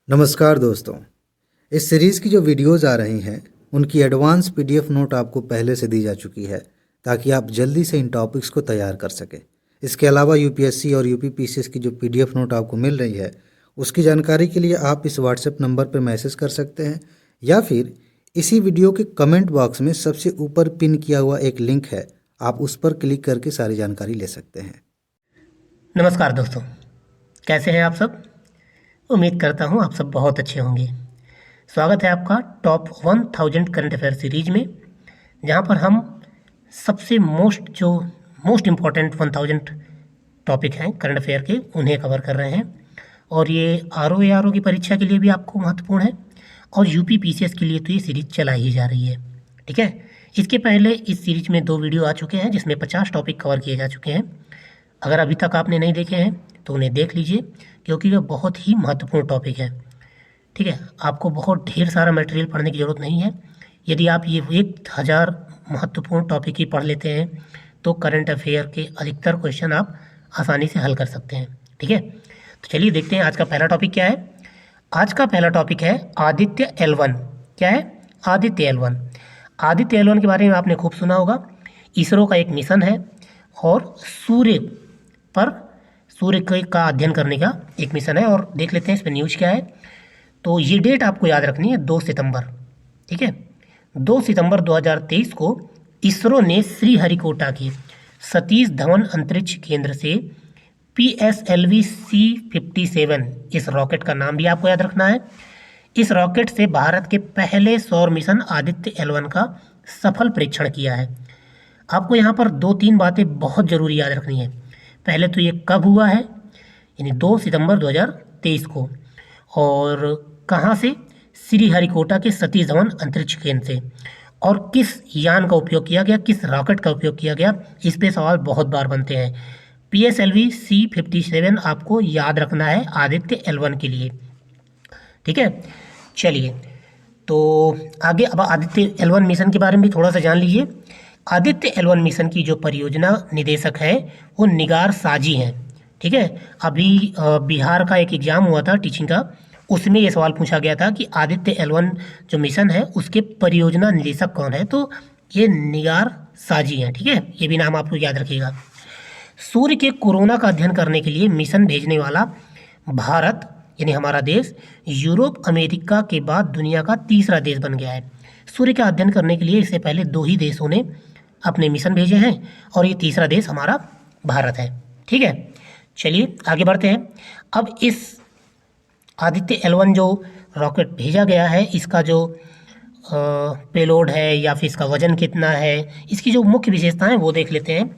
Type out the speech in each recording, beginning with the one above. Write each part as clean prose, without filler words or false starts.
नमस्कार दोस्तों। इस सीरीज़ की जो वीडियोज़ आ रही हैं उनकी एडवांस पीडीएफ नोट आपको पहले से दी जा चुकी है ताकि आप जल्दी से इन टॉपिक्स को तैयार कर सकें। इसके अलावा यूपीएससी और यूपीपीसीएस की जो पीडीएफ नोट आपको मिल रही है उसकी जानकारी के लिए आप इस व्हाट्सएप नंबर पर मैसेज कर सकते हैं या फिर इसी वीडियो के कमेंट बॉक्स में सबसे ऊपर पिन किया हुआ एक लिंक है, आप उस पर क्लिक करके सारी जानकारी ले सकते हैं। नमस्कार दोस्तों, कैसे हैं आप सब। उम्मीद करता हूं आप सब बहुत अच्छे होंगे। स्वागत है आपका टॉप 1000 करंट अफेयर सीरीज में, जहां पर हम सबसे मोस्ट इम्पॉर्टेंट 1000 टॉपिक हैं करंट अफेयर के, उन्हें कवर कर रहे हैं। और ये आर की परीक्षा के लिए भी आपको महत्वपूर्ण है और यूपी पीसीएस के लिए तो ये सीरीज चलाई ही जा रही है। ठीक है, इसके पहले इस सीरीज में 2 वीडियो आ चुके हैं जिसमें 50 टॉपिक कवर किए जा चुके हैं। अगर अभी तक आपने नहीं देखे हैं तो उन्हें देख लीजिए, क्योंकि वह बहुत ही महत्वपूर्ण टॉपिक है। ठीक है, आपको बहुत ढेर सारा मटेरियल पढ़ने की ज़रूरत नहीं है। यदि आप ये 1000 महत्वपूर्ण टॉपिक ही पढ़ लेते हैं तो करंट अफेयर के अधिकतर क्वेश्चन आप आसानी से हल कर सकते हैं। ठीक है, तो चलिए देखते हैं आज का पहला टॉपिक क्या है। आज का पहला टॉपिक है आदित्य L1। क्या है? आदित्य L1। आदित्य L1 के बारे में आपने खूब सुना होगा। इसरो का एक मिशन है और सूर्य का अध्ययन करने का एक मिशन है। और देख लेते हैं इस पर न्यूज़ क्या है। तो ये डेट आपको याद रखनी है, 2 सितंबर। ठीक है, 2 सितंबर 2023 को इसरो ने श्रीहरिकोटा के सतीश धवन अंतरिक्ष केंद्र से PSLV C57, इस रॉकेट का नाम भी आपको याद रखना है, इस रॉकेट से भारत के पहले सौर मिशन आदित्य L1 का सफल परीक्षण किया है। आपको यहाँ पर 2-3 बातें बहुत ज़रूरी याद रखनी है। पहले तो ये कब हुआ है, यानी 2 सितंबर 2023 को, और कहाँ से? श्रीहरिकोटा के सतीश धवन अंतरिक्ष केंद्र से। और किस यान का उपयोग किया गया, किस रॉकेट का उपयोग किया गया, इस पे सवाल बहुत बार बनते हैं। PSLV C57 आपको याद रखना है आदित्य L1 के लिए। ठीक है, चलिए तो आगे अब आदित्य L1 मिशन के बारे में भी थोड़ा सा जान लीजिए। आदित्य L1 मिशन की जो परियोजना निदेशक है वो निगार साजी हैं। ठीक है, अभी बिहार का एक एग्जाम हुआ था टीचिंग का, उसमें ये सवाल पूछा गया था कि आदित्य L1 जो मिशन है उसके परियोजना निदेशक कौन है, तो ये निगार साजी हैं। ठीक है, ये भी नाम आपको याद रखिएगा। सूर्य के कोरोना का अध्ययन करने के लिए मिशन भेजने वाला भारत, यानी हमारा देश, यूरोप अमेरिका के बाद दुनिया का तीसरा देश बन गया है। सूर्य का अध्ययन करने के लिए इससे पहले 2 ही देशों ने अपने मिशन भेजे हैं और ये तीसरा देश हमारा भारत है। ठीक है, चलिए आगे बढ़ते हैं। अब इस आदित्य L1 जो रॉकेट भेजा गया है, इसका जो पेलोड है या फिर इसका वजन कितना है, इसकी जो मुख्य विशेषताएं वो देख लेते हैं।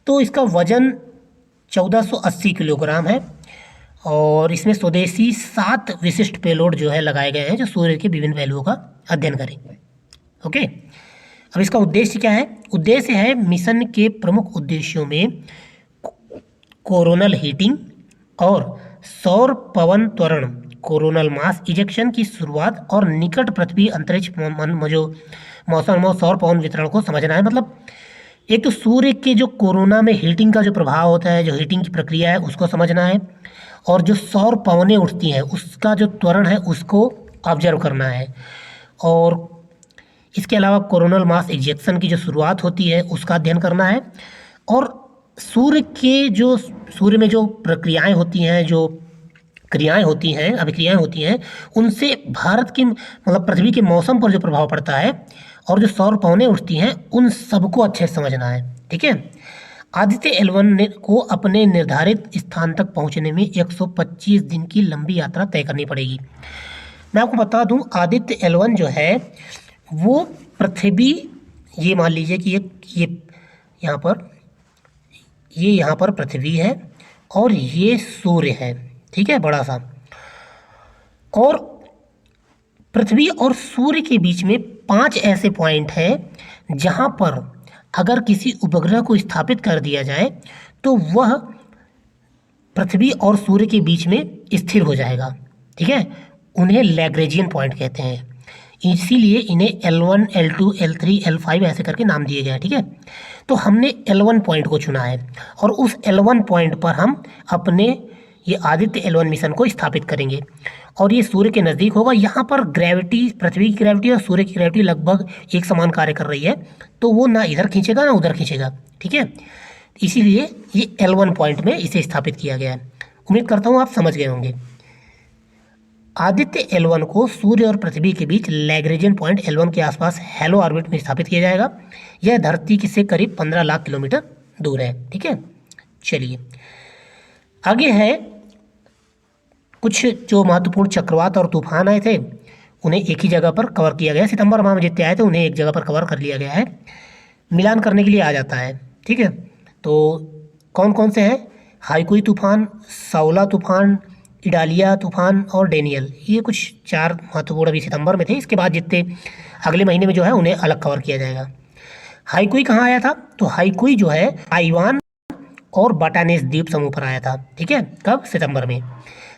तो इसका वजन 1480 किलोग्राम है और इसमें स्वदेशी 7 विशिष्ट पेलोड जो है लगाए गए हैं जो सूर्य के विभिन्न पहलुओं का अध्ययन करेंगे। ओके, अब इसका उद्देश्य क्या है? उद्देश्य है मिशन के प्रमुख उद्देश्यों में कोरोनल हीटिंग और सौर पवन त्वरण, कोरोनल मास इजेक्शन की शुरुआत और निकट पृथ्वी अंतरिक्ष जो मौसम और सौर पवन वितरण को समझना है। मतलब एक तो सूर्य के जो कोरोना में हीटिंग का जो प्रभाव होता है, जो हीटिंग की प्रक्रिया है उसको समझना है, और जो सौर पवनें उठती हैं उसका जो त्वरण है उसको ऑब्जर्व करना है। और इसके अलावा कोरोनल मास इजेक्शन की जो शुरुआत होती है उसका अध्ययन करना है। और सूर्य में जो प्रक्रियाएं होती हैं, जो क्रियाएं होती हैं, अभिक्रियाएं होती हैं, उनसे भारत की मतलब पृथ्वी के मौसम पर जो प्रभाव पड़ता है और जो सौर पवनें उठती हैं उन सबको अच्छे से समझना है। ठीक है, आदित्य L1 को अपने निर्धारित स्थान तक पहुंचने में 125 दिन की लंबी यात्रा तय करनी पड़ेगी। मैं आपको बता दूं, आदित्य L1 जो है वो पृथ्वी, ये मान लीजिए कि ये यहाँ पर पृथ्वी है और ये सूर्य है। ठीक है, बड़ा सा, और पृथ्वी और सूर्य के बीच में 5 ऐसे पॉइंट हैं जहाँ पर अगर किसी उपग्रह को स्थापित कर दिया जाए तो वह पृथ्वी और सूर्य के बीच में स्थिर हो जाएगा। ठीक है, उन्हें लैग्रेंजियन पॉइंट कहते हैं, इसीलिए इन्हें L1, L2, L3, L5 ऐसे करके नाम दिए गए हैं। ठीक है, तो हमने L1 पॉइंट को चुना है और उस L1 पॉइंट पर हम अपने ये आदित्य L1 मिशन को स्थापित करेंगे। और ये सूर्य के नज़दीक होगा। यहाँ पर ग्रेविटी, पृथ्वी की ग्रेविटी और सूर्य की ग्रेविटी लगभग एक समान कार्य कर रही है, तो वो ना इधर खींचेगा ना उधर खींचेगा, ठीक है। इसीलिए ये L1 पॉइंट में इसे स्थापित किया गया है। उम्मीद करता हूँ आप समझ गए होंगे। आदित्य L1 को सूर्य और पृथ्वी के बीच लैग्रेंजियन पॉइंट L1 के आसपास हैलो ऑर्बिट में स्थापित किया जाएगा। यह धरती से करीब 15 लाख किलोमीटर दूर है, ठीक है। चलिए आगे है कुछ जो महत्वपूर्ण चक्रवात और तूफान आए थे, उन्हें एक ही जगह पर कवर किया गया। सितंबर माह में जितने आए थे उन्हें एक जगह पर कवर कर लिया गया है, मिलान करने के लिए आ जाता है, ठीक है। तो कौन कौन से हैं? हाइकुई तूफान, साउला तूफान, इडालिया तूफान और डेनियल। ये कुछ 4 महत्वपूर्ण अभी सितंबर में थे। इसके बाद जितने अगले महीने में जो है उन्हें अलग कवर किया जाएगा। हाइकुई कहाँ आया था? तो हाइकुई जो है ताइवान और बाटानेस द्वीप समूह पर आया था, ठीक है। कब? सितंबर में।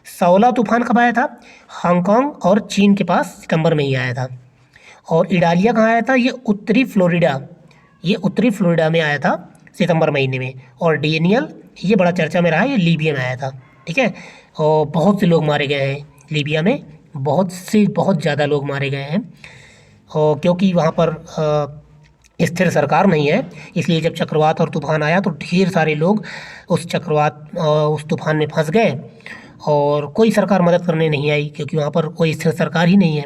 साउला तूफान कब आया था? हांगकांग और चीन के पास सितंबर में ही आया था। और इडालिया कहाँ आया था? ये उत्तरी फ्लोरिडा में आया था सितंबर महीने में। और डेनियल ये बड़ा चर्चा में रहा, ये लीबिया में आया था, ठीक है। और बहुत से लोग मारे गए हैं लीबिया में, बहुत ज़्यादा लोग मारे गए हैं, और क्योंकि वहाँ पर स्थिर सरकार नहीं है, इसलिए जब चक्रवात और तूफान आया तो ढेर सारे लोग उस तूफान में फंस गए और कोई सरकार मदद करने नहीं आई, क्योंकि वहाँ पर कोई स्थिर सरकार ही नहीं है,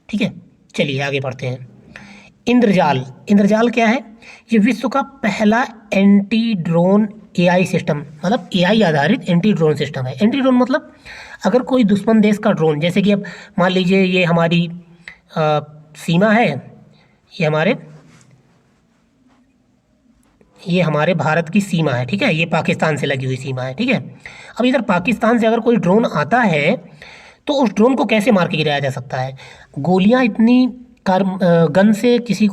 ठीक है। चलिए आगे बढ़ते हैं। इंद्रजाल क्या है? ये विश्व का पहला एंटी ड्रोन AI सिस्टम, मतलब AI आधारित एंटी ड्रोन सिस्टम है। एंटी ड्रोन मतलब अगर कोई दुश्मन देश का ड्रोन, जैसे कि अब मान लीजिए ये हमारी सीमा है, ये हमारे भारत की सीमा है, ठीक है। ये पाकिस्तान से लगी हुई सीमा है, ठीक है। अब इधर पाकिस्तान से अगर कोई ड्रोन आता है तो उस ड्रोन को कैसे मार के गिराया जा सकता है? गोलियां इतनी गन से किसी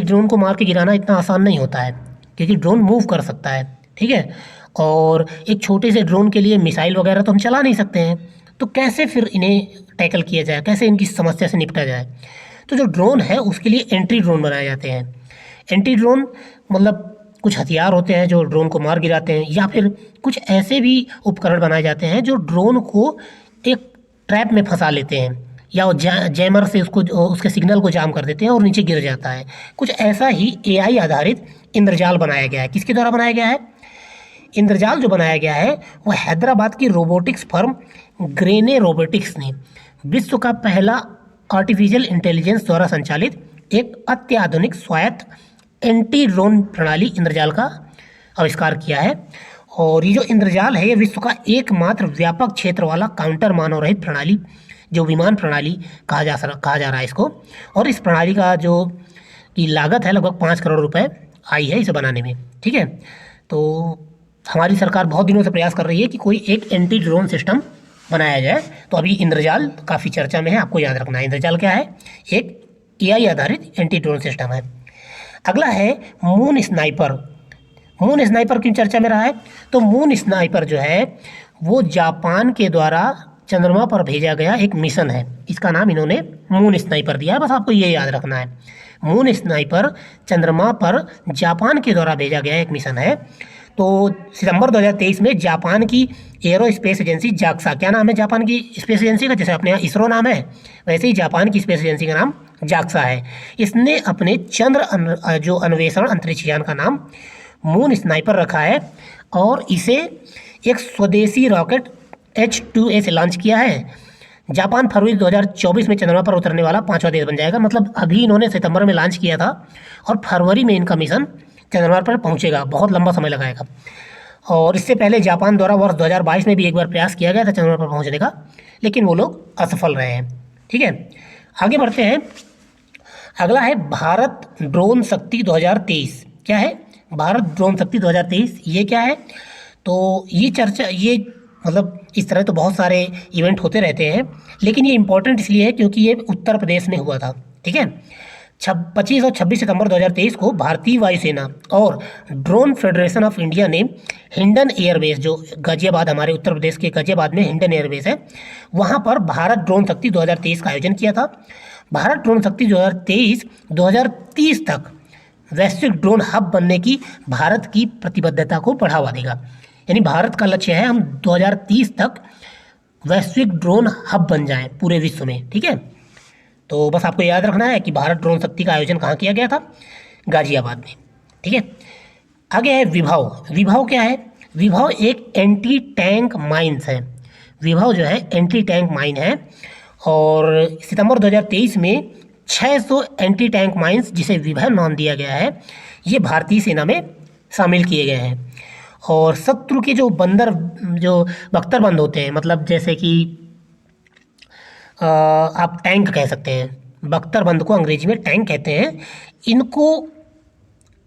ड्रोन को मार के गिराना इतना आसान नहीं होता है, क्योंकि ड्रोन मूव कर सकता है, ठीक है। और एक छोटे से ड्रोन के लिए मिसाइल वगैरह तो हम चला नहीं सकते हैं, तो कैसे फिर इन्हें टैकल किया जाए, कैसे इनकी समस्या से निपटा जाए? तो जो ड्रोन है उसके लिए एंटी ड्रोन बनाए जाते हैं। एंटी ड्रोन मतलब कुछ हथियार होते हैं जो ड्रोन को मार गिराते हैं, या फिर कुछ ऐसे भी उपकरण बनाए जाते हैं जो ड्रोन को एक ट्रैप में फंसा लेते हैं, या जैमर से उसके सिग्नल को जाम कर देते हैं और नीचे गिर जाता है। कुछ ऐसा ही AI आधारित इंद्रजाल बनाया गया है। किसके द्वारा बनाया गया है? इंद्रजाल जो बनाया गया है वो हैदराबाद की रोबोटिक्स फर्म ग्रेने रोबोटिक्स ने विश्व का पहला आर्टिफिशियल इंटेलिजेंस द्वारा संचालित एक अत्याधुनिक स्वायत्त एंटी ड्रोन प्रणाली इंद्रजाल का आविष्कार किया है। और ये जो इंद्रजाल है ये विश्व का एकमात्र व्यापक क्षेत्र वाला काउंटर मानव रहित प्रणाली, जो विमान प्रणाली कहा जा रहा है इसको। और इस प्रणाली का जो की लागत है लगभग 5 करोड़ रुपए आई है इसे बनाने में, ठीक है। तो हमारी सरकार बहुत दिनों से प्रयास कर रही है कि कोई एक एंटी ड्रोन सिस्टम बनाया जाए। तो अभी इंद्रजाल काफ़ी चर्चा में है, आपको याद रखना है। इंद्रजाल क्या है? एक AI आधारित एंटी ड्रोन सिस्टम है। अगला है मून स्नाइपर। मून स्नाइपर क्यों चर्चा में रहा है? तो मून स्नाइपर जो है वो जापान के द्वारा चंद्रमा पर भेजा गया एक मिशन है। इसका नाम इन्होंने मून स्नाइपर दिया है, बस आपको ये याद रखना है। मून स्नाइपर चंद्रमा पर जापान के द्वारा भेजा गया एक मिशन है। तो सितंबर 2023 में जापान की एरो स्पेस एजेंसी जाक्सा, क्या नाम है जापान की स्पेस एजेंसी का? जैसे अपने यहाँ इसरो नाम है, वैसे ही जापान की स्पेस एजेंसी का नाम जाक्सा है। इसने अपने चंद्र जो अन्वेषण अंतरिक्ष यान का नाम मून स्नाइपर रखा है, और इसे एक स्वदेशी रॉकेट H2A से लॉन्च किया है। जापान फरवरी 2024 में चंद्रमा पर उतरने वाला 5वां देश बन जाएगा। मतलब अभी इन्होंने सितंबर में लॉन्च किया था और फरवरी में इनका मिशन चंद्रमा पर पहुंचेगा, बहुत लंबा समय लगाएगा। और इससे पहले जापान द्वारा वर्ष 2022 में भी एक बार प्रयास किया गया था चंद्रमा पर पहुंचने का, लेकिन वो लोग असफल रहे हैं, ठीक है। आगे बढ़ते हैं। अगला है भारत ड्रोन शक्ति 2023। क्या है भारत ड्रोन शक्ति 2023? ये क्या है? तो ये मतलब इस तरह तो बहुत सारे इवेंट होते रहते हैं, लेकिन ये इम्पोर्टेंट इसलिए है क्योंकि ये उत्तर प्रदेश में हुआ था, ठीक है। 25 और 26 सितंबर 2023 को भारतीय वायुसेना और ड्रोन फेडरेशन ऑफ इंडिया ने हिंडन एयरबेस, जो गाजियाबाद, हमारे उत्तर प्रदेश के गाजियाबाद में हिंडन एयरबेस है, वहाँ पर भारत ड्रोन शक्ति 2023 का आयोजन किया था। भारत ड्रोन शक्ति 2023 2030 तक वैश्विक ड्रोन हब बनने की भारत की प्रतिबद्धता को बढ़ावा देगा। यानी भारत का लक्ष्य है हम 2030 तक वैश्विक ड्रोन हब बन जाए पूरे विश्व में। ठीक है, तो बस आपको याद रखना है कि भारत ड्रोन शक्ति का आयोजन कहाँ किया गया था? गाजियाबाद में। ठीक है, आगे है विभव। विभव क्या है? विभव एक एंटी टैंक माइन्स है। विभव जो है एंटी टैंक माइन है और सितंबर 2023 में 600 एंटी टैंक माइन्स, जिसे विभव नाम दिया गया है, ये भारतीय सेना में शामिल किए गए हैं। और शत्रु के जो जो बख्तरबंद होते हैं, मतलब जैसे कि आप टैंक कह सकते हैं, बख्तरबंद को अंग्रेजी में टैंक कहते हैं, इनको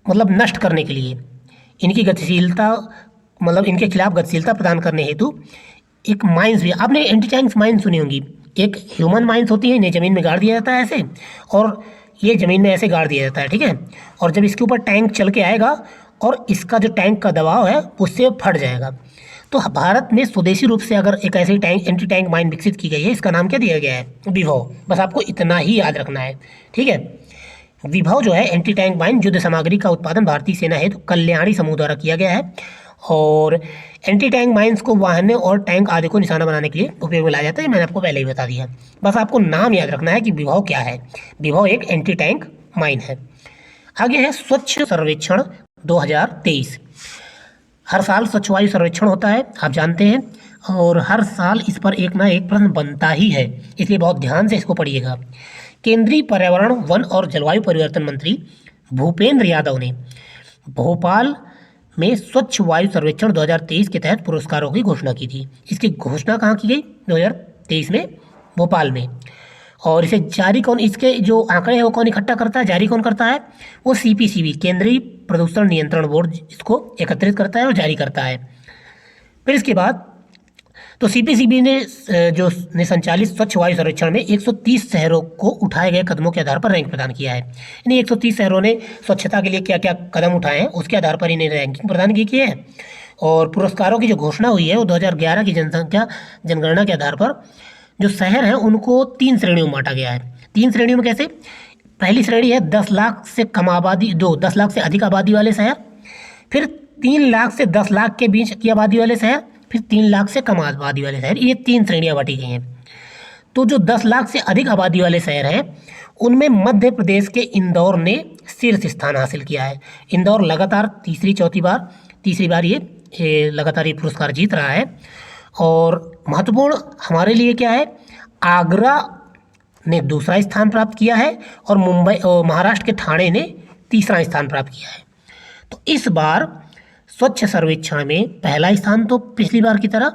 मतलब नष्ट करने के लिए, इनकी गतिशीलता, मतलब इनके खिलाफ गतिशीलता प्रदान करने हेतु एक माइंस भी, आपने एंटी टैंक माइंस सुनी होंगी। एक ह्यूमन माइंस होती है, इन्हें ज़मीन में गाड़ दिया जाता है ऐसे, और ये ज़मीन में ऐसे गाड़ दिया जाता है। ठीक है, और जब इसके ऊपर टैंक चल के आएगा और इसका जो टैंक का दबाव है उससे फट जाएगा। तो भारत में स्वदेशी रूप से अगर एक ऐसी टैंक एंटी टैंक माइन विकसित की गई है, इसका नाम क्या दिया गया है? विभव। बस आपको इतना ही याद रखना है। ठीक है, विभव जो है एंटी टैंक माइन युद्ध सामग्री का उत्पादन भारतीय सेना हेतु कल्याणी समूह द्वारा किया गया है और एंटी टैंक माइंस को वाहनों और टैंक आदि को निशाना बनाने के लिए उपयोग में लाया जाता है। मैंने आपको पहले ही बता दिया। बस आपको नाम याद रखना है कि विभव क्या है। विभव एक एंटी टैंक माइन है। आगे है स्वच्छ सर्वेक्षण 2023। हर साल स्वच्छ वायु सर्वेक्षण होता है, आप जानते हैं, और हर साल इस पर एक ना एक प्रश्न बनता ही है, इसलिए बहुत ध्यान से इसको पढ़िएगा। केंद्रीय पर्यावरण, वन और जलवायु परिवर्तन मंत्री भूपेंद्र यादव ने भोपाल में स्वच्छ वायु सर्वेक्षण 2023 के तहत पुरस्कारों की घोषणा की थी। इसकी घोषणा कहाँ की गई? 2023 में भोपाल में। और इसे जारी कौन, इसके जो आंकड़े हैं वो कौन इकट्ठा करता है, जारी कौन करता है? वो सीपीसीबी, केंद्रीय प्रदूषण नियंत्रण बोर्ड, इसको एकत्रित करता है और जारी करता है। फिर इसके बाद तो सीपीसीबी ने संचालित स्वच्छ वायु सर्वेक्षण में 130 शहरों को उठाए गए कदमों के आधार पर रैंक प्रदान किया है। यानी 130 शहरों ने स्वच्छता के लिए क्या क्या कदम उठाए हैं उसके आधार पर इन्हें रैंकिंग प्रदान की है। और पुरस्कारों की जो घोषणा हुई है वो 2011 की जनगणना के आधार पर जो शहर हैं उनको 3 श्रेणियों में बांटा गया है। 3 श्रेणियों में कैसे? पहली श्रेणी है 10 लाख से कम आबादी, 10 लाख से अधिक आबादी वाले शहर, फिर 3 लाख से 10 लाख के बीच की आबादी वाले शहर, फिर 3 लाख से कम आबादी वाले शहर। ये 3 श्रेणियाँ बांटी गई हैं। तो जो 10 लाख से अधिक आबादी वाले शहर हैं उनमें मध्य प्रदेश के इंदौर ने शीर्ष स्थान हासिल किया है। इंदौर लगातार तीसरी बार ये लगातार ये पुरस्कार जीत रहा है। और महत्वपूर्ण हमारे लिए क्या है, आगरा ने दूसरा स्थान प्राप्त किया है और महाराष्ट्र के ठाणे ने तीसरा स्थान प्राप्त किया है। तो इस बार स्वच्छ सर्वेक्षण में पहला स्थान तो पिछली बार की तरह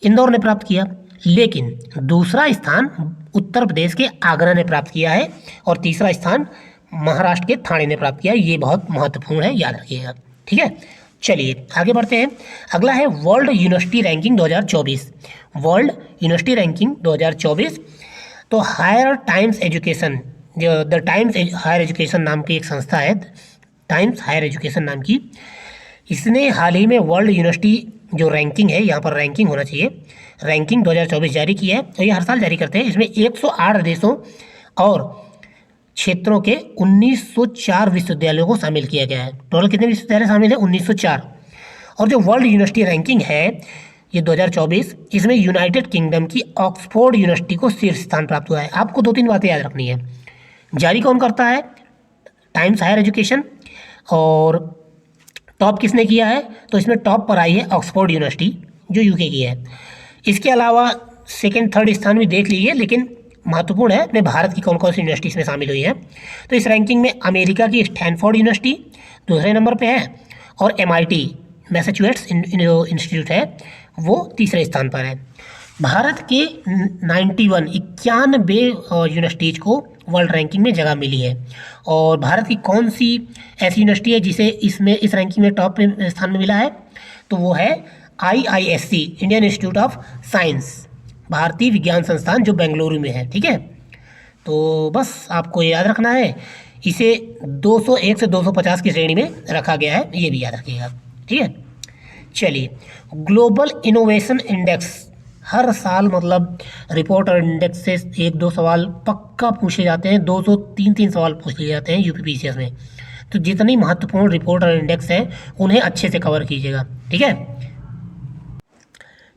इंदौर ने प्राप्त किया, लेकिन दूसरा स्थान उत्तर प्रदेश के आगरा ने प्राप्त किया है और तीसरा स्थान महाराष्ट्र के ठाणे ने प्राप्त किया है। ये बहुत महत्वपूर्ण है, याद रखिएगा। ठीक है, चलिए आगे बढ़ते हैं। अगला है world university ranking 2024। World university ranking 2024 तो हायर टाइम्स एजुकेशन, जो द टाइम्स हायर एजुकेशन नाम की एक संस्था है, टाइम्स हायर एजुकेशन नाम की, इसने हाल ही में वर्ल्ड यूनिवर्सिटी जो रैंकिंग है, यहाँ पर रैंकिंग होना चाहिए, रैंकिंग 2024 जारी की है। तो ये हर साल जारी करते हैं। इसमें 108 देशों और क्षेत्रों के 1904 विश्वविद्यालयों को शामिल किया गया है। टोटल कितने विश्वविद्यालय शामिल है? 1904। और जो वर्ल्ड यूनिवर्सिटी रैंकिंग है ये 2024, इसमें यूनाइटेड किंगडम की ऑक्सफोर्ड यूनिवर्सिटी को शीर्ष स्थान प्राप्त हुआ है। आपको 2-3 बातें याद रखनी है। जारी कौन करता है? Times Higher Education. और टॉप किसने किया है? तो इसमें टॉप पर आई है ऑक्सफोर्ड यूनिवर्सिटी जो यूके की है। इसके अलावा सेकेंड थर्ड स्थान भी देख लीजिए, लेकिन महत्वपूर्ण है अपने भारत की कौन कौन सी यूनिवर्सिटी इसमें शामिल हुई है। तो इस रैंकिंग में अमेरिका की स्टैनफोर्ड यूनिवर्सिटी दूसरे नंबर पे है और MIT मैसाचुसेट्स इंस्टीट्यूट है वो तीसरे स्थान पर है। भारत के 91 यूनिवर्सिटीज़ को वर्ल्ड रैंकिंग में जगह मिली है। और भारत की कौन सी ऐसी यूनिवर्सिटी है जिसे इस रैंकिंग में टॉप स्थान में मिला है? तो वो है IISc, Indian institute of science, भारतीय विज्ञान संस्थान जो बेंगलुरु में है। ठीक है, तो बस आपको याद रखना है, इसे 201 से 250 की श्रेणी में रखा गया है, ये भी याद रखिएगा। ठीक है, चलिए ग्लोबल इनोवेशन इंडेक्स, हर साल मतलब रिपोर्टर इंडेक्स से 1-2 सवाल पक्का पूछे जाते हैं, 203 सवाल पूछ लिए जाते हैं UPPCS में। तो जितनी महत्वपूर्ण रिपोर्टर इंडेक्स है उन्हें अच्छे से कवर कीजिएगा। ठीक है,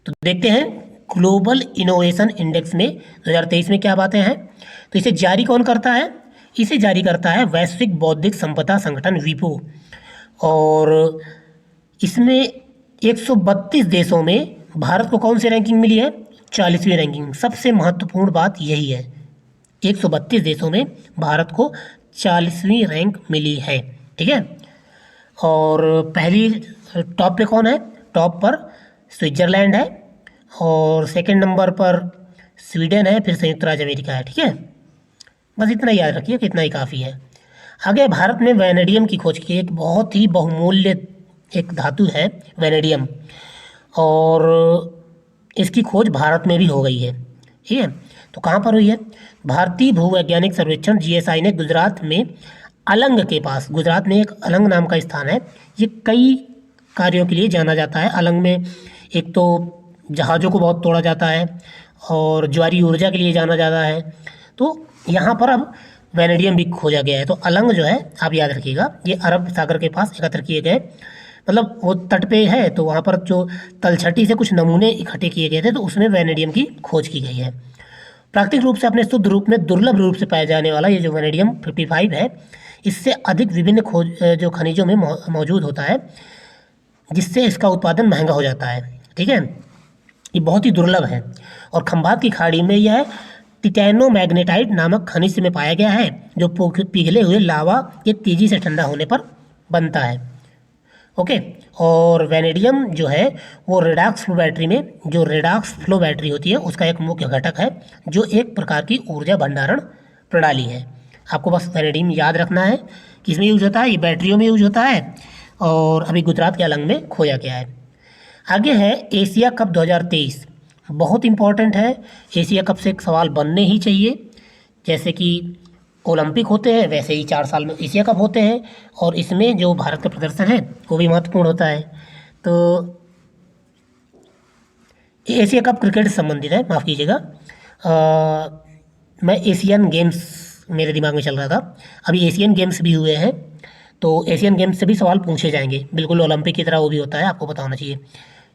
तो देखते हैं ग्लोबल इनोवेशन इंडेक्स में 2023 में क्या बातें हैं। तो इसे जारी कौन करता है? इसे जारी करता है वैश्विक बौद्धिक संपदा संगठन विपो, और इसमें 132 देशों में भारत को कौन सी रैंकिंग मिली है? 40वीं रैंकिंग। सबसे महत्वपूर्ण बात यही है, 132 देशों में भारत को 40वीं रैंक मिली है। ठीक है, और पहली टॉप पे कौन है? टॉप पर स्विट्जरलैंड है, और सेकंड नंबर पर स्वीडन है, फिर संयुक्त राज्य अमेरिका है। ठीक है, बस इतना याद रखिए कि इतना ही काफ़ी है। आगे भारत में वैनेडियम की खोज की, एक बहुत ही बहुमूल्य एक धातु है वैनेडियम, और इसकी खोज भारत में भी हो गई है। ठीक है, तो कहाँ पर हुई है? भारतीय भूवैज्ञानिक सर्वेक्षण GSI ने गुजरात में अलंग के पास, गुजरात में एक अलंग नाम का स्थान है, ये कई कार्यों के लिए जाना जाता है। अलंग में एक तो जहाज़ों को बहुत तोड़ा जाता है, और ज्वारी ऊर्जा के लिए जाना जाता है। तो यहाँ पर अब वैनेडियम भी खोजा गया है। तो अलंग जो है, आप याद रखिएगा, ये अरब सागर के पास एकत्र किए गए, मतलब वो तट पे है, तो वहाँ पर जो तलछटी से कुछ नमूने इकट्ठे किए गए थे, तो उसमें वैनेडियम की खोज की गई है। प्राकृतिक रूप से अपने शुद्ध रूप में दुर्लभ रूप से पाया जाने वाला ये जो वैनेडियम 55 है, इससे अधिक विभिन्न खोज जो खनिजों में मौजूद होता है, जिससे इसका उत्पादन महंगा हो जाता है। ठीक है, ये बहुत ही दुर्लभ है, और खंभात की खाड़ी में यह टिटैनोमैग्नेटाइट नामक खनिज में पाया गया है, जो पिघले हुए लावा के तेजी से ठंडा होने पर बनता है। ओके, और वैनेडियम जो है वो रेडॉक्स फ्लो बैटरी में, जो रेडॉक्स फ्लो बैटरी होती है, उसका एक मुख्य घटक है, जो एक प्रकार की ऊर्जा भंडारण प्रणाली है। आपको बस वैनेडियम याद रखना है कि इसमें यूज होता है, ये बैटरियों में यूज होता है, और अभी गुजरात के अलंग में खोया गया है। आगे है एशिया कप 2023, बहुत इंपॉर्टेंट है। एशिया कप से एक सवाल बनने ही चाहिए। जैसे कि ओलंपिक होते हैं, वैसे ही 4 साल में एशिया कप होते हैं, और इसमें जो भारत का प्रदर्शन है वो भी महत्वपूर्ण होता है। तो एशिया कप क्रिकेट से संबंधित है, माफ़ कीजिएगा। मैं एशियन गेम्स मेरे दिमाग में चल रहा था, अभी एशियन गेम्स भी हुए हैं, तो एशियन गेम्स से भी सवाल पूछे जाएंगे, बिल्कुल ओलंपिक की तरह वो भी होता है, आपको पता होना चाहिए।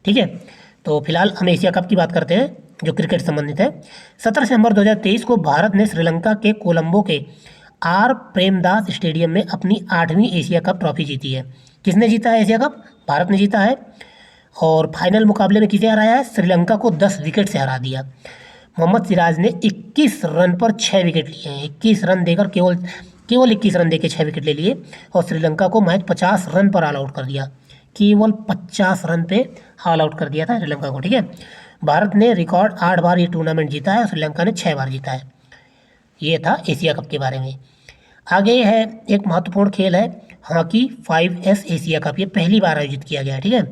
ठीक है, तो फिलहाल हम एशिया कप की बात करते हैं, जो क्रिकेट संबंधित है। 17 सितंबर 2023 को भारत ने श्रीलंका के कोलंबो के आर प्रेमदास स्टेडियम में अपनी 8वीं एशिया कप ट्रॉफी जीती है। किसने जीता है एशिया कप? भारत ने जीता है, और फाइनल मुकाबले में किसे हराया है? श्रीलंका को 10 विकेट से हरा दिया। मोहम्मद सिराज ने 21 रन पर 6 विकेट लिए हैं। 21 रन देकर केवल 21 रन देकर 6 विकेट ले लिए, और श्रीलंका को मैच 50 रन पर ऑल आउट कर दिया। केवल 50 रन पे ऑल आउट कर दिया था श्रीलंका को। ठीक है, भारत ने रिकॉर्ड 8 बार ये टूर्नामेंट जीता है, और श्रीलंका ने 6 बार जीता है। ये था एशिया कप के बारे में। आगे है एक महत्वपूर्ण खेल है हॉकी 5S एशिया कप, ये पहली बार आयोजित किया गया है। ठीक है,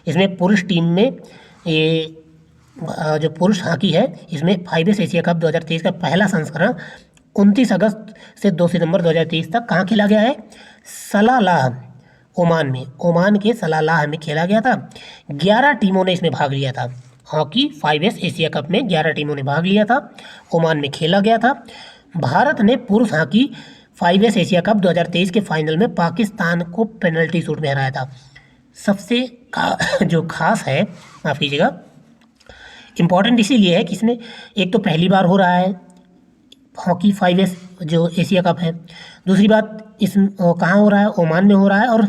इसमें पुरुष टीम में ये जो पुरुष हॉकी है, इसमें 5S एशिया कप 2023 का पहला संस्करण 29 अगस्त से 2 सितंबर 2023 तक कहाँ खेला गया है? सलालाह, ओमान में। ओमान के सलालाह में खेला गया था। 11 टीमों ने इसमें भाग लिया था। हॉकी 5S एशिया कप में 11 टीमों ने भाग लिया था, ओमान में खेला गया था। भारत ने पुरुष हॉकी 5S एशिया कप 2023 के फाइनल में पाकिस्तान को पेनल्टी शूट में हराया था। सबसे जो खास है, माफ़ कीजिएगा, इम्पॉर्टेंट इसीलिए है कि इसमें एक तो पहली बार हो रहा है हॉकी 5S जो एशिया कप है, दूसरी बात इस कहाँ हो रहा है? ओमान में हो रहा है, और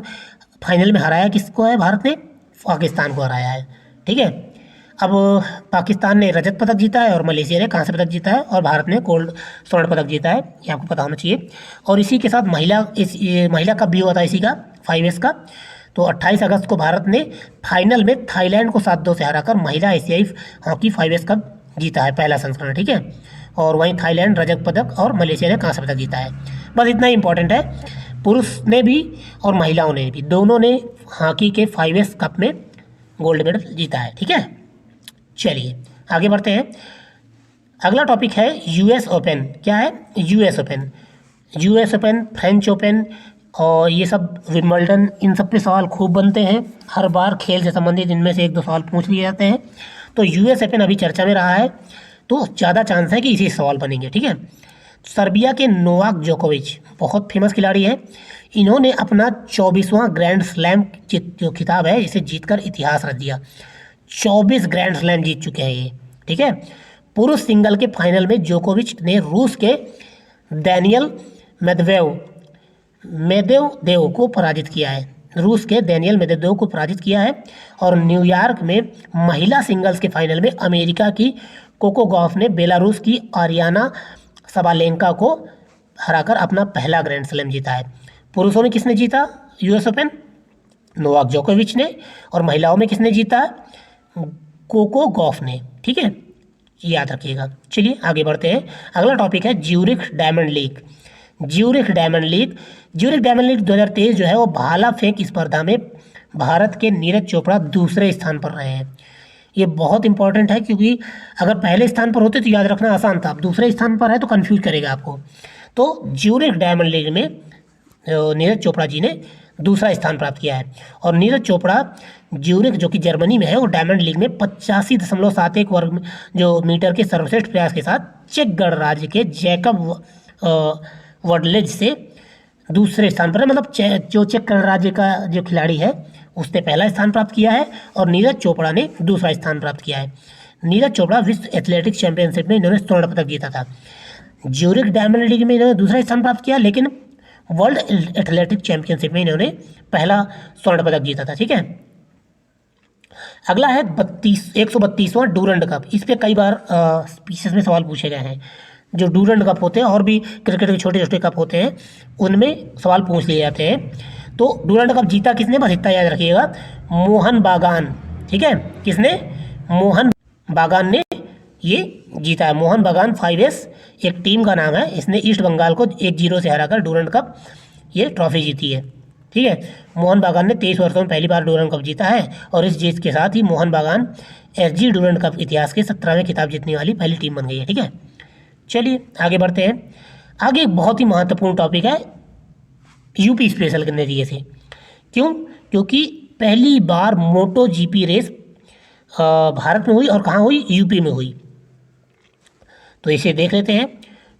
फाइनल में हराया किसको है? भारत ने पाकिस्तान को हराया है। ठीक है, अब पाकिस्तान ने रजत पदक जीता है, और मलेशिया ने कांस्य पदक जीता है, और भारत ने स्वर्ण पदक जीता है, ये आपको पता होना चाहिए। और इसी के साथ महिला कप भी हुआ था इसी का 5S का। तो 28 अगस्त को भारत ने फाइनल में थाईलैंड को 7-2 से हराकर महिला एशियाई हॉकी 5S कप जीता है, पहला संस्करण। ठीक है, और वहीं थाईलैंड रजत पदक और मलेशिया ने कांस्य पदक जीता है। बस इतना ही इंपॉर्टेंट है, पुरुष ने भी और महिलाओं ने भी, दोनों ने हॉकी के 5S कप में गोल्ड मेडल जीता है। ठीक है, चलिए आगे बढ़ते हैं। अगला टॉपिक है US ओपन। क्या है? US open, US open, French open, और ये सब विंबलडन, इन सब पे सवाल खूब बनते हैं। हर बार खेल से संबंधित इनमें से 1-2 सवाल पूछ लिए जाते हैं। तो US ओपन अभी चर्चा में रहा है, तो ज़्यादा चांस है कि इसी सवाल बनेंगे। ठीक है, सर्बिया के नोवाक जोकोविच बहुत फेमस खिलाड़ी है। इन्होंने अपना 24वां ग्रैंड स्लैम जो खिताब है, इसे जीतकर इतिहास रच दिया। 24 ग्रैंड स्लैम जीत चुके हैं ये, ठीक है। पुरुष सिंगल के फाइनल में जोकोविच ने रूस के डैनियल मेदवेदेव को पराजित किया है। रूस के डैनियल मेदवेदेव को पराजित किया है। और न्यूयॉर्क में महिला सिंगल्स के फाइनल में अमेरिका की कोको गॉफ ने बेलारूस की आरियाना सबालेंका को हराकर अपना पहला ग्रैंड स्लैम जीता है। पुरुषों में किसने जीता यूएस ओपन? नोवाक जोकोविच ने। और महिलाओं में किसने जीता? कोको गॉफ ने, ठीक है, याद रखिएगा। चलिए आगे बढ़ते हैं। अगला टॉपिक है Zurich diamond league. Zurich diamond league 2023 जो है वो भाला फेंक स्पर्धा में भारत के नीरज चोपड़ा दूसरे स्थान पर रहे हैं। ये बहुत इंपॉर्टेंट है क्योंकि अगर पहले स्थान पर होते तो याद रखना आसान था, अब दूसरे स्थान पर है तो कंफ्यूज करेगा आपको। तो ज्यूरिख डायमंड लीग में नीरज चोपड़ा जी ने दूसरा स्थान प्राप्त किया है। और नीरज चोपड़ा ज्यूरिख जो कि जर्मनी में है वो डायमंड लीग में 85.71 वर्ग जो मीटर के सर्वश्रेष्ठ प्रयास के साथ चेक गणराज्य के जैकब वर्डलेज से दूसरे स्थान पर है। मतलब जो चेक गणराज्य का जो खिलाड़ी है उसने पहला स्थान प्राप्त किया है और नीरज चोपड़ा ने दूसरा स्थान प्राप्त किया है। नीरज चोपड़ा विश्व एथलेटिक्स चैंपियनशिप में इन्होंने स्वर्ण पदक जीता था। ज्यूरिख डायमंड लीग में इन्होंने दूसरा स्थान प्राप्त किया, लेकिन वर्ल्ड एथलेटिक्स चैंपियनशिप में इन्होंने पहला स्वर्ण पदक जीता था, ठीक है। अगला है 132वां डूरंड कप। इस पे कई बार स्पीचेस में सवाल पूछे गए हैं। जो डूरंड कप होते हैं और भी क्रिकेट के छोटे छोटे कप होते हैं उनमें सवाल पूछ लिए जाते हैं। तो डूरंड कप जीता किसने? बस इतना याद रखिएगा, मोहन बागान, ठीक है। किसने? मोहन बागान ने ये जीता है। मोहन बागान 5S एक टीम का नाम है। इसने ईस्ट बंगाल को 1-0 से हराकर डूरंड कप ये ट्रॉफी जीती है, ठीक है। मोहन बागान ने 23 वर्षों में पहली बार डूरंड कप जीता है और इस जीत के साथ ही मोहन बागान SG डूरंड कप इतिहास के 17वें खिताब जीतने वाली पहली टीम बन गई है, ठीक है। चलिए आगे बढ़ते हैं। आगे एक बहुत ही महत्वपूर्ण टॉपिक है यूपी स्पेशल के नज़रिए से। क्यों? क्योंकि पहली बार मोटो GP रेस भारत में हुई और कहाँ हुई? यूपी में हुई। तो इसे देख लेते हैं।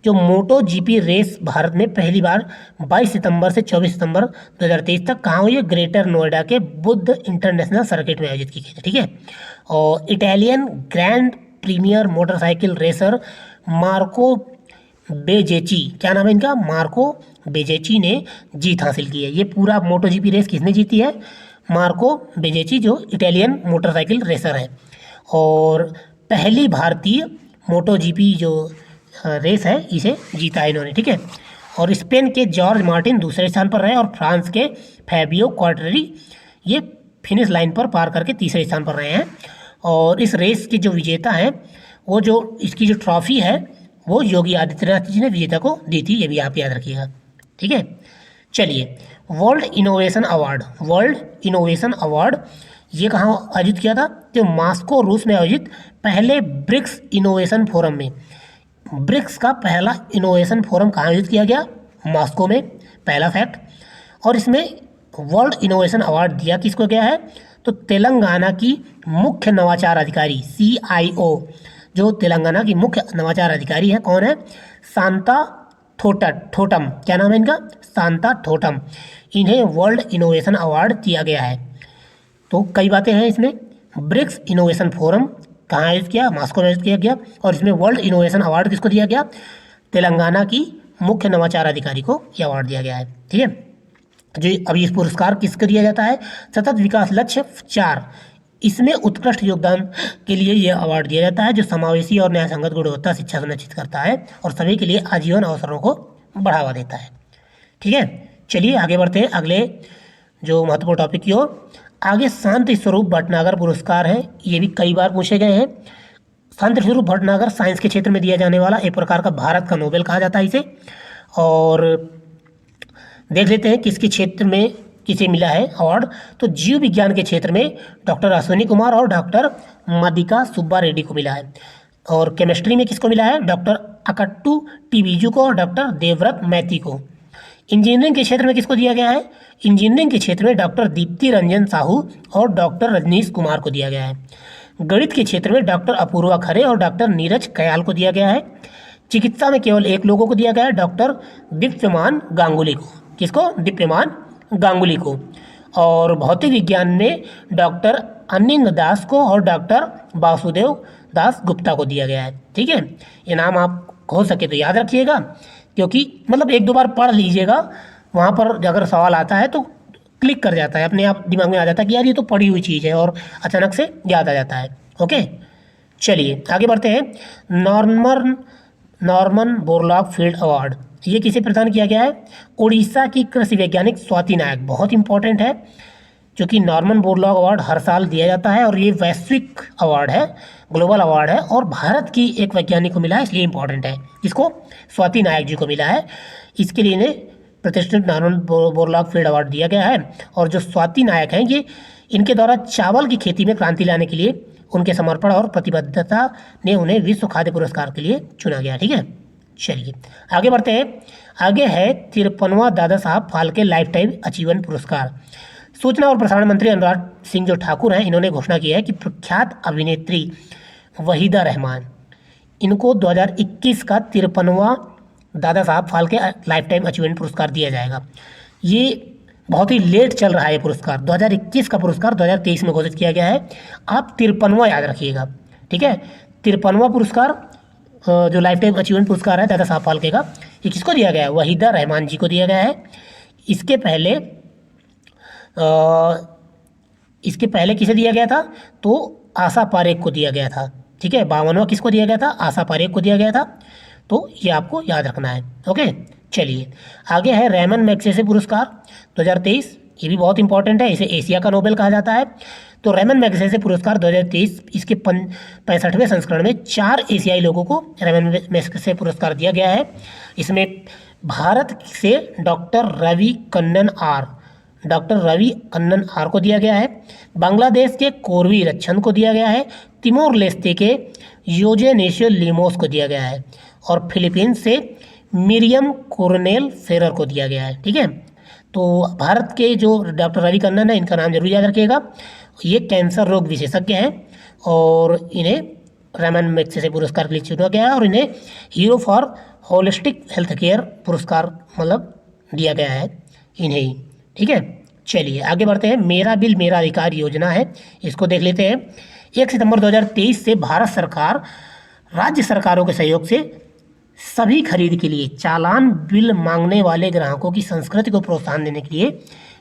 जो मोटो GP रेस भारत में पहली बार 22 सितंबर से 24 सितंबर 2023 तक कहाँ हुई है? ग्रेटर नोएडा के बुद्ध इंटरनेशनल सर्किट में आयोजित की गई थी, ठीक है। और Italian grand premier motorcycle racer Marco Bezzecchi, क्या नाम है इनका? मार्को बेजेची ने जीत हासिल की है। ये पूरा मोटो GP रेस किसने जीती है? मार्को बेजेची, जो इटालियन मोटरसाइकिल रेसर है। और पहली भारतीय मोटो GP जो रेस है इसे जीता है इन्होंने, ठीक है। और स्पेन के जॉर्ज मार्टिन दूसरे स्थान पर रहे और फ्रांस के फैबियो क्वार्टरी ये फिनिश लाइन पर पार करके तीसरे स्थान पर रहे हैं। और इस रेस के जो विजेता हैं वो जो इसकी जो ट्रॉफी है वो योगी आदित्यनाथ जी ने विजेता को दी थी, ये भी आप याद रखिएगा, ठीक है। चलिए वर्ल्ड इनोवेशन अवार्ड ये कहाँ आयोजित किया था? जो मास्को रूस में आयोजित पहले ब्रिक्स इनोवेशन फोरम में। ब्रिक्स का पहला इनोवेशन फोरम कहाँ आयोजित किया गया? मॉस्को में, पहला फैक्ट। और इसमें वर्ल्ड इनोवेशन अवार्ड दिया किसको गया है? तो तेलंगाना की मुख्य नवाचार अधिकारी CIO, जो तेलंगाना की मुख्य नवाचार अधिकारी है, कौन है? शांता थोटम, क्या नाम है इनका? शांता थोटम। इन्हें वर्ल्ड इनोवेशन अवार्ड दिया गया है। तो कई बातें हैं इसमें। ब्रिक्स इनोवेशन फोरम कहाँ आयोजित किया? मॉस्को में आयोजित किया गया। और इसमें वर्ल्ड इनोवेशन अवार्ड किसको दिया गया? तेलंगाना की मुख्य नवाचार अधिकारी को यह अवार्ड दिया गया है, ठीक है। जो अभी इस पुरस्कार किसको दिया जाता है? सतत विकास लक्ष्य 4, इसमें उत्कृष्ट योगदान के लिए यह अवार्ड दिया जाता है, जो समावेशी और न्यायसंगत गुणवत्ता शिक्षा सुनिश्चित करता है और सभी के लिए आजीवन अवसरों को बढ़ावा देता है, ठीक है। चलिए आगे बढ़ते हैं अगले जो महत्वपूर्ण टॉपिक की ओर। आगे शांति स्वरूप भटनागर पुरस्कार है, ये भी कई बार पूछे गए हैं। शांति स्वरूप भटनागर साइंस के क्षेत्र में दिया जाने वाला एक प्रकार का भारत का नोबेल कहा जाता है इसे। और देख लेते हैं किसके क्षेत्र में किसे मिला है अवार्ड। तो जीव विज्ञान के क्षेत्र में डॉक्टर अश्विनी कुमार और डॉक्टर मदिका सुब्बा रेड्डी को मिला है। और केमिस्ट्री में किसको मिला है? डॉक्टर अकट्टू टीबीजू को और डॉक्टर देवव्रत मैती को। इंजीनियरिंग के क्षेत्र में किसको दिया गया है? इंजीनियरिंग के क्षेत्र में डॉक्टर दीप्ति रंजन साहू और डॉक्टर रजनीश कुमार को दिया गया है। गणित के क्षेत्र में डॉक्टर अपूर्वा खरे और डॉक्टर नीरज कयाल को दिया गया है। चिकित्सा में केवल एक लोगों को दिया गया है, डॉक्टर दीप्यमान गांगुली को। किसको? दीप्यमान गांगुली को। और भौतिक विज्ञान में डॉक्टर अनिंग दास को और डॉक्टर वासुदेव दास गुप्ता को दिया गया है। ठीक है, ये नाम आप हो सके तो याद रखिएगा, क्योंकि मतलब एक दो बार पढ़ लीजिएगा, वहाँ पर अगर सवाल आता है तो क्लिक कर जाता है, अपने आप दिमाग में आ जाता है कि यार ये तो पढ़ी हुई चीज़ है, और अचानक से याद आ जाता है। ओके, चलिए आगे बढ़ते हैं। Norman Norman Borlaug field award, ये किसे प्रदान किया गया है? उड़ीसा की कृषि वैज्ञानिक स्वाति नायक, बहुत इंपॉर्टेंट है, क्योंकि नॉर्मन बोरलॉग अवार्ड हर साल दिया जाता है और ये वैश्विक अवार्ड है, ग्लोबल अवार्ड है, और भारत की एक वैज्ञानिक को मिला है, इसलिए इंपॉर्टेंट है। इसको स्वाति नायक जी को मिला है, इसके लिए इन्हें प्रतिष्ठित नॉर्मन बोरलॉग फील्ड अवार्ड दिया गया है। और जो स्वाति नायक हैं, ये इनके द्वारा चावल की खेती में क्रांति लाने के लिए उनके समर्पण और प्रतिबद्धता ने उन्हें विश्व खाद्य पुरस्कार के लिए चुना गया। ठीक है, चलिए आगे बढ़ते हैं। आगे है 53वां Dada Saheb Phalke life time achievement पुरस्कार। सूचना और प्रसारण मंत्री अनुराग सिंह जो ठाकुर हैं, इन्होंने घोषणा की है कि प्रख्यात अभिनेत्री वहीदा रहमान, इनको 2021 का 53वां Dada Saheb Phalke life time achievement पुरस्कार दिया जाएगा। ये बहुत ही लेट चल रहा है, ये पुरस्कार 2021 का पुरस्कार 2023 में घोषित किया गया है। आप 53वां याद रखिएगा। ठीक है, 53वां पुरस्कार जो लाइफ टाइम अचीवमेंट पुरस्कार है दादा साहब फाल्के का, ये किसको दिया गया है? वहीदा रहमान जी को दिया गया है। इसके पहले किसे दिया गया था? तो आशा पारेख को दिया गया था। ठीक है, 52वां किसको दिया गया था? आशा पारेख को दिया गया था। तो ये आपको याद रखना है। ओके, चलिए आगे है रेमन मैग्सेसे पुरस्कार 2023, ये भी बहुत इंपॉर्टेंट है, इसे एशिया का नोबेल कहा जाता है। तो रेमन मैग्सेसे पुरस्कार 2023, इसके 65वें संस्करण में 4 एशियाई लोगों को रेमन मैग्सेसे पुरस्कार दिया गया है। इसमें भारत से डॉक्टर रवि कन्नन आर को दिया गया है, बांग्लादेश के कोरवी रच्छन को दिया गया है, तिमोर लेस्ते के योजे नेशियो लिमोस को दिया गया है, और फिलीपींस से मिरियम कोर्नेल फेरर को दिया गया है। ठीक है, तो भारत के जो डॉक्टर रवि कन्नन है, इनका नाम जरूर याद रखिएगा। ये कैंसर रोग विशेषज्ञ हैं और इन्हें रेमन मैग्सेसे पुरस्कार के लिए चुना गया है, और इन्हें hero for holistic health care पुरस्कार मतलब दिया गया है इन्हें। ठीक है, चलिए आगे बढ़ते हैं। मेरा बिल मेरा अधिकार योजना है, इसको देख लेते हैं। 1 सितंबर 2023 से भारत सरकार राज्य सरकारों के सहयोग से सभी खरीद के लिए चालान बिल मांगने वाले ग्राहकों की संस्कृति को प्रोत्साहन देने के लिए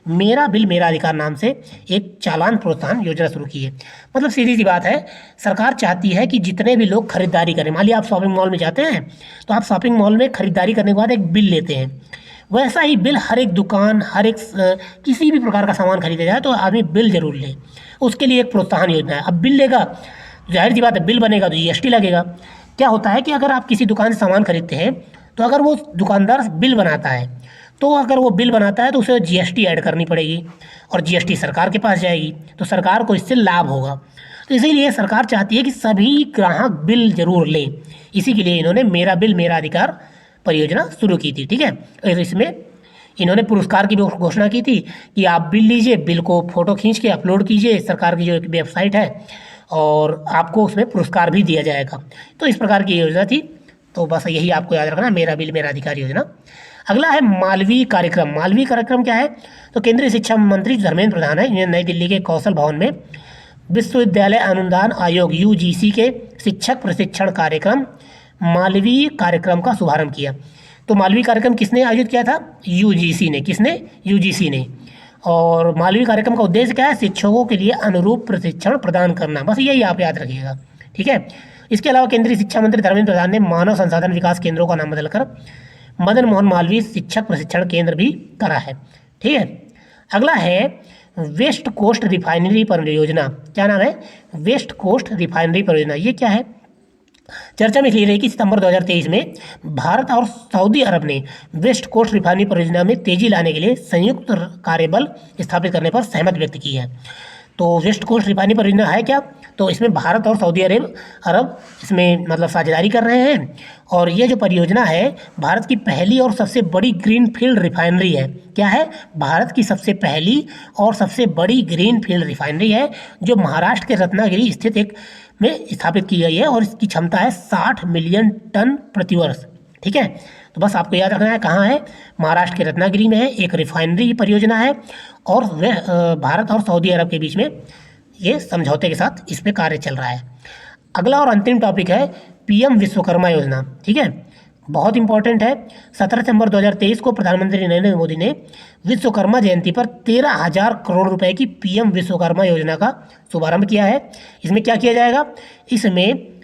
मेरा बिल मेरा अधिकार नाम से एक चालान प्रोत्साहन योजना शुरू की है। मतलब सीधी सी बात है, सरकार चाहती है कि जितने भी लोग खरीदारी करें, मान लिया आप शॉपिंग मॉल में जाते हैं, तो आप शॉपिंग मॉल में खरीदारी करने के बाद एक बिल लेते हैं, वैसा ही बिल हर एक दुकान, हर एक किसी भी प्रकार का सामान खरीदा जाए तो आदमी बिल जरूर ले, उसके लिए एक प्रोत्साहन योजना है। अब बिल लेगा, जाहिर सी बात है बिल बनेगा तो जीएसटी लगेगा। क्या होता है कि अगर आप किसी दुकान से सामान खरीदते हैं, तो अगर वो दुकानदार बिल बनाता है, तो अगर वो बिल बनाता है तो उसे जीएसटी ऐड करनी पड़ेगी, और जीएसटी सरकार के पास जाएगी, तो सरकार को इससे लाभ होगा। तो इसीलिए सरकार चाहती है कि सभी ग्राहक बिल जरूर लें, इसी के लिए इन्होंने मेरा बिल मेरा अधिकार परियोजना शुरू की थी। ठीक है, और इसमें इन्होंने पुरस्कार की घोषणा की थी कि आप बिल लीजिए, बिल को फोटो खींच के अपलोड कीजिए सरकार की जो एक वेबसाइट है, और आपको उसमें पुरस्कार भी दिया जाएगा। तो इस प्रकार की योजना थी, तो बस यही आपको याद रखना, मेरा बिल मेरा अधिकार योजना। अगला है मालवीय कार्यक्रम। मालवीय कार्यक्रम क्या है? तो केंद्रीय शिक्षा मंत्री धर्मेंद्र प्रधान है, इन्हें नई दिल्ली के कौशल भवन में विश्वविद्यालय अनुदान आयोग यूजीसी के शिक्षक प्रशिक्षण कार्यक्रम मालवीय कार्यक्रम का शुभारंभ किया। तो मालवीय कार्यक्रम किसने आयोजित किया था? यूजीसी ने। किसने? यूजीसी ने। और मालवीय कार्यक्रम का उद्देश्य क्या है? शिक्षकों के लिए अनुरूप प्रशिक्षण प्रदान करना, बस यही आप याद रखिएगा। ठीक है, इसके अलावा केंद्रीय शिक्षा मंत्री धर्मेंद्र प्रधान ने मानव संसाधन विकास केंद्रों का नाम बदलकर मदन मोहन मालवीय शिक्षक प्रशिक्षण केंद्र भी करा है। ठीक है, अगला है वेस्ट कोस्ट रिफाइनरी परियोजना। क्या नाम है? वेस्ट कोस्ट रिफाइनरी परियोजना। ये क्या है? चर्चा में इसलिए रही कि सितंबर 2023 में भारत और सऊदी अरब ने वेस्ट कोस्ट रिफाइनरी परियोजना में तेजी लाने के लिए संयुक्त कार्यबल स्थापित करने पर सहमति व्यक्त की है। तो वेस्ट कोस्ट रिफाइनरी परियोजना है क्या? तो इसमें भारत और सऊदी अरब इसमें मतलब साझेदारी कर रहे हैं, और ये जो परियोजना है भारत की पहली और सबसे बड़ी ग्रीनफील्ड रिफाइनरी है। क्या है? भारत की सबसे पहली और सबसे बड़ी ग्रीनफील्ड रिफाइनरी है, जो महाराष्ट्र के रत्नागिरी स्थित एक में स्थापित की गई है, और इसकी क्षमता है 60 मिलियन टन प्रतिवर्ष। ठीक है, तो बस आपको याद रखना है कहाँ है? महाराष्ट्र के रत्नागिरी में है, एक रिफाइनरी परियोजना है, और वह भारत और सऊदी अरब के बीच में ये समझौते के साथ इस पे कार्य चल रहा है। अगला और अंतिम टॉपिक है पीएम विश्वकर्मा योजना। ठीक है, बहुत इंपॉर्टेंट है। 17 सितंबर 2023 को प्रधानमंत्री नरेंद्र मोदी ने विश्वकर्मा जयंती पर 13,000 करोड़ रुपए की पीएम विश्वकर्मा योजना का शुभारंभ किया है। इसमें क्या किया जाएगा?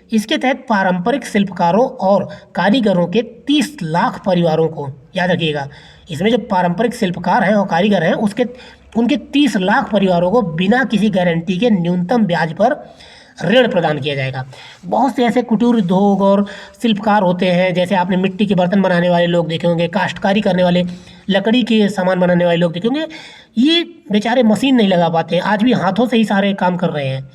इसके तहत पारंपरिक शिल्पकारों और कारीगरों के 30 लाख परिवारों को, याद रखिएगा, इसमें जो पारंपरिक शिल्पकार हैं और कारीगर हैं उनके 30 लाख परिवारों को बिना किसी गारंटी के न्यूनतम ब्याज पर ऋण प्रदान किया जाएगा। बहुत से ऐसे कुटीर उद्योग और शिल्पकार होते हैं, जैसे आपने मिट्टी के बर्तन बनाने वाले लोग देखे होंगे, काश्तकारी करने वाले, लकड़ी के सामान बनाने वाले लोग देखे होंगे। ये बेचारे मशीन नहीं लगा पाते हैं, आज भी हाथों से ही सारे काम कर रहे हैं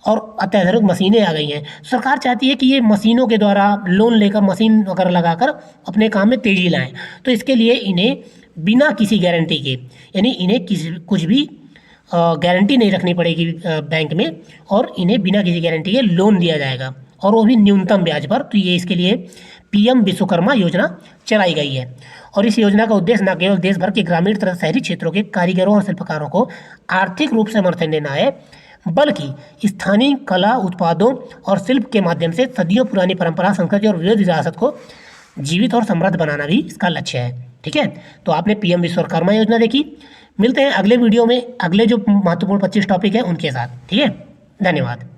और अत्याधुनिक मशीनें आ गई हैं। सरकार चाहती है कि ये मशीनों के द्वारा लोन लेकर, मशीन वगैरह लगाकर अपने काम में तेज़ी लाएँ। तो इसके लिए इन्हें बिना किसी गारंटी के, यानी इन्हें कुछ भी गारंटी नहीं रखनी पड़ेगी बैंक में, और इन्हें बिना किसी गारंटी के लोन दिया जाएगा, और वो भी न्यूनतम ब्याज पर। तो ये इसके लिए पीएम विश्वकर्मा योजना चलाई गई है। और इस योजना का उद्देश्य न केवल देश भर के ग्रामीण तथा शहरी क्षेत्रों के कारीगरों और शिल्पकारों को आर्थिक रूप से समर्थन देना है, बल्कि स्थानीय कला उत्पादों और शिल्प के माध्यम से सदियों पुरानी परंपरा, संस्कृति और विविध विरासत को जीवित और समृद्ध बनाना भी इसका लक्ष्य है। ठीक है, तो आपने पीएम विश्वकर्मा योजना देखी। मिलते हैं अगले वीडियो में अगले जो महत्वपूर्ण 25 टॉपिक है उनके साथ। ठीक है, धन्यवाद।